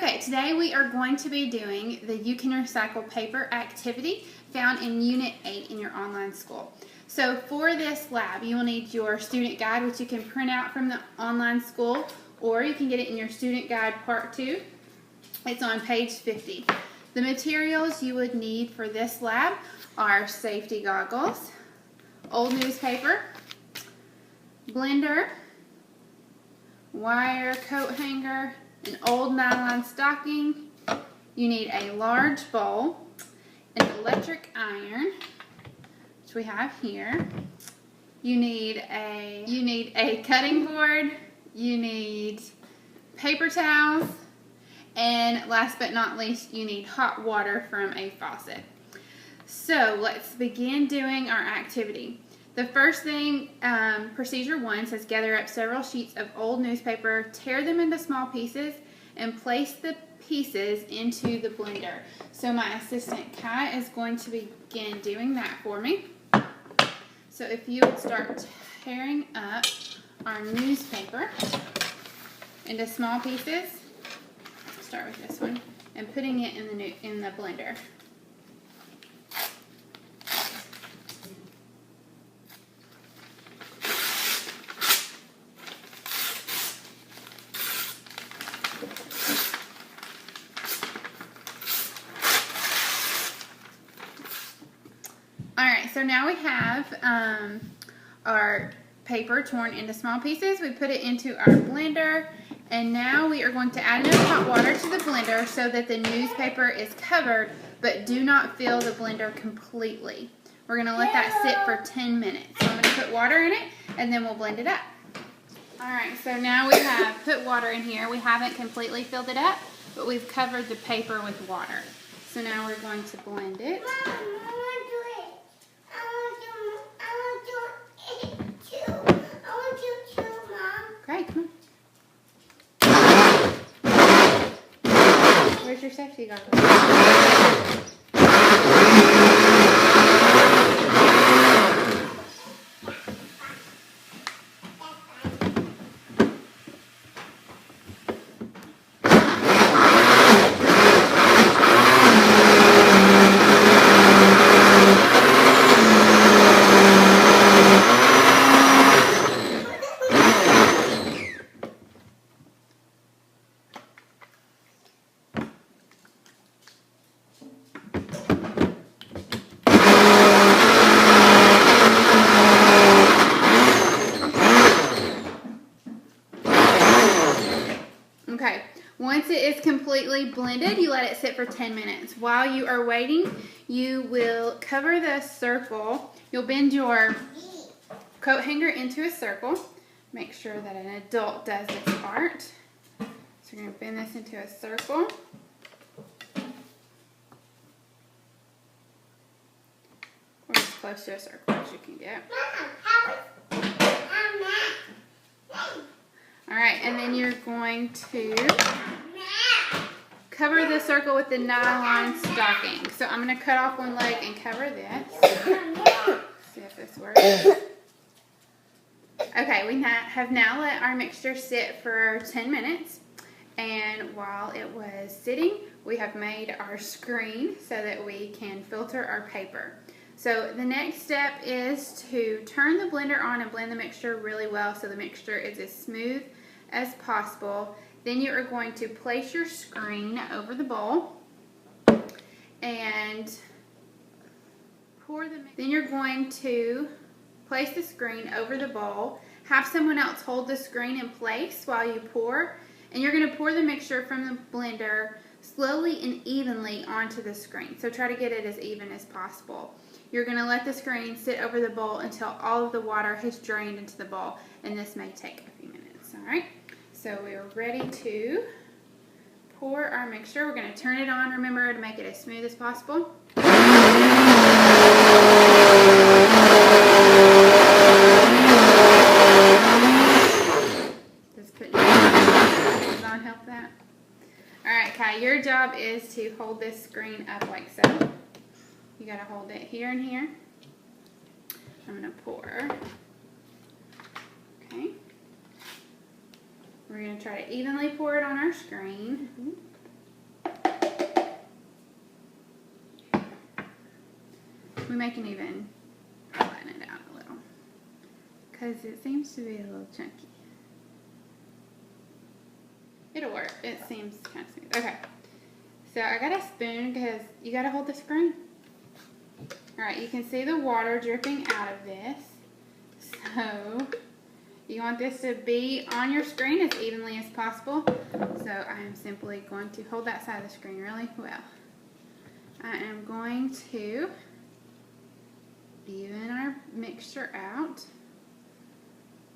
Okay, today we are going to be doing the You Can Recycle Paper activity found in Unit 8 in your online school. So for this lab, you will need your student guide, which you can print out from the online school, or you can get it in your student guide part 2. It's on page 50. The materials you would need for this lab are safety goggles, old newspaper, blender, wire coat hanger, an old nylon stocking. You need a large bowl, an electric iron, which we have here. You need a cutting board. You need paper towels, and last but not least, you need hot water from a faucet. So let's begin doing our activity. The first thing, procedure 1 says gather up several sheets of old newspaper, tear them into small pieces, and place the pieces into the blender. So my assistant Kai is going to begin doing that for me. So if you would start tearing up our newspaper into small pieces, start with this one, and putting it in the blender. Alright, so now we have our paper torn into small pieces. We put it into our blender, and now we are going to add enough hot water to the blender so that the newspaper is covered, but do not fill the blender completely. We're going to let that sit for 10 minutes. So I'm going to put water in it, and then we'll blend it up. Alright, so now we have put water in here. We haven't completely filled it up, but we've covered the paper with water. So now we're going to blend it. Great, come on. Where's your safety goggles? Okay, once it is completely blended, you let it sit for 10 minutes. While you are waiting, you will cover the circle. You'll bend your coat hanger into a circle. Make sure that an adult does this part. So you're going to bend this into a circle. Or as close to a circle as you can get. Alright, and then you're going to cover the circle with the nylon stocking. So I'm going to cut off one leg and cover this. See if this works. Okay, we have now let our mixture sit for 10 minutes. And while it was sitting, we have made our screen so that we can filter our paper. So the next step is to turn the blender on and blend the mixture really well so the mixture is as smooth as possible. Then you are going to place your screen over the bowl and pour the mixture. Then you're going to place the screen over the bowl. Have someone else hold the screen in place while you pour, and you're going to pour the mixture from the blender slowly and evenly onto the screen. So try to get it as even as possible. You're going to let the screen sit over the bowl until all of the water has drained into the bowl, and this may take a few minutes. Alright, so we are ready to pour our mixture. We're going to turn it on, remember, to make it as smooth as possible. Does putting it on help that? Alright, Kai, your job is to hold this screen up like so. You got to hold it here and here. I'm going to pour. Okay. We're going to try to evenly pour it on our screen. may can even flatten it out a little because it seems to be a little chunky. It'll work. It seems kind of smooth. Okay. So I got a spoon because you got to hold the screen. Alright, you can see the water dripping out of this. So you want this to be on your screen as evenly as possible. So I am simply going to hold that side of the screen really well. I am going to even our mixture out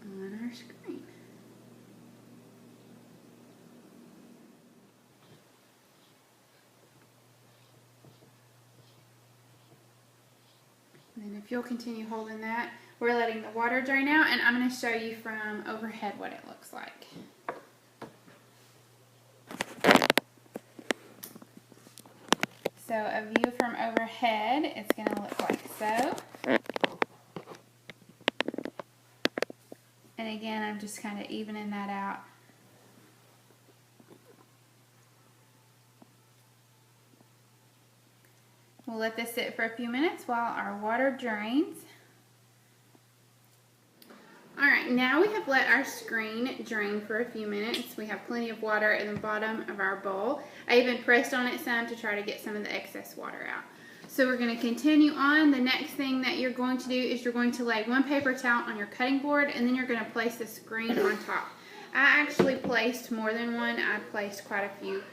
on our screen. And then if you'll continue holding that, we're letting the water drain out, and I'm going to show you from overhead what it looks like. So a view from overhead, it's going to look like so. And again, I'm just kind of evening that out. We'll let this sit for a few minutes while our water drains. Alright, now we have let our screen drain for a few minutes. We have plenty of water in the bottom of our bowl. I even pressed on it some to try to get some of the excess water out. So we're going to continue on. The next thing that you're going to do is you're going to lay one paper towel on your cutting board, and then you're going to place the screen on top. I actually placed more than one. I placed quite a few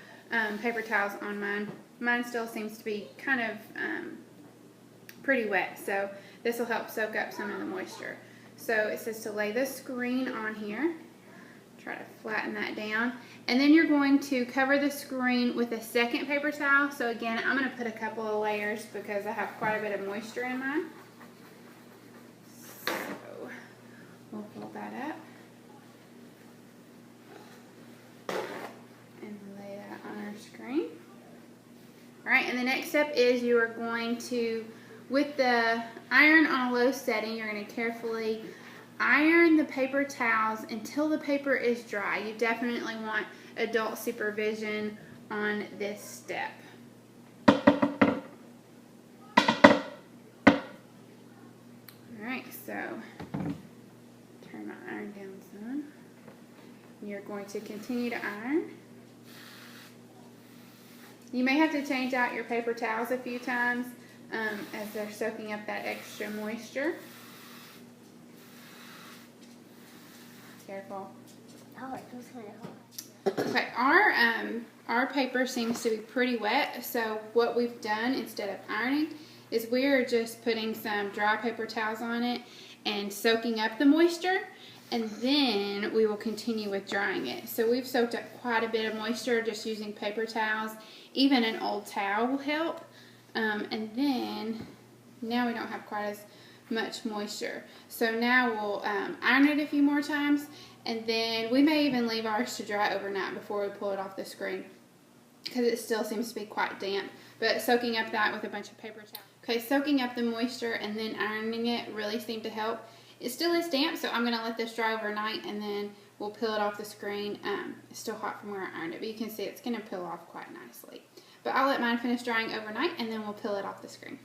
paper towels on mine. Mine still seems to be kind of pretty wet, so this will help soak up some of the moisture. So it says to lay the screen on here. Try to flatten that down. And then you're going to cover the screen with a second paper towel. So again, I'm going to put a couple of layers because I have quite a bit of moisture in mine. So we'll pull that up and lay that on our screen. Alright, and the next step is you are going to, with the iron on a low setting, you're going to carefully iron the paper towels until the paper is dry. You definitely want adult supervision on this step. Alright, so turn my iron down some. You're going to continue to iron. You may have to change out your paper towels a few times as they're soaking up that extra moisture. Careful. Oh, it was kind of hot. Okay, our paper seems to be pretty wet, so what we've done instead of ironing is we're just putting some dry paper towels on it and soaking up the moisture, and then we will continue with drying it. So we've soaked up quite a bit of moisture just using paper towels. Even an old towel will help. And then now we don't have quite as much moisture. So now we'll iron it a few more times, and then we may even leave ours to dry overnight before we pull it off the screen because it still seems to be quite damp. But soaking up that with a bunch of paper towels. Okay, soaking up the moisture and then ironing it really seemed to help. It still is damp, so I'm going to let this dry overnight and then we'll peel it off the screen. It's still hot from where I ironed it, but you can see it's going to peel off quite nicely. But I'll let mine finish drying overnight and then we'll peel it off the screen.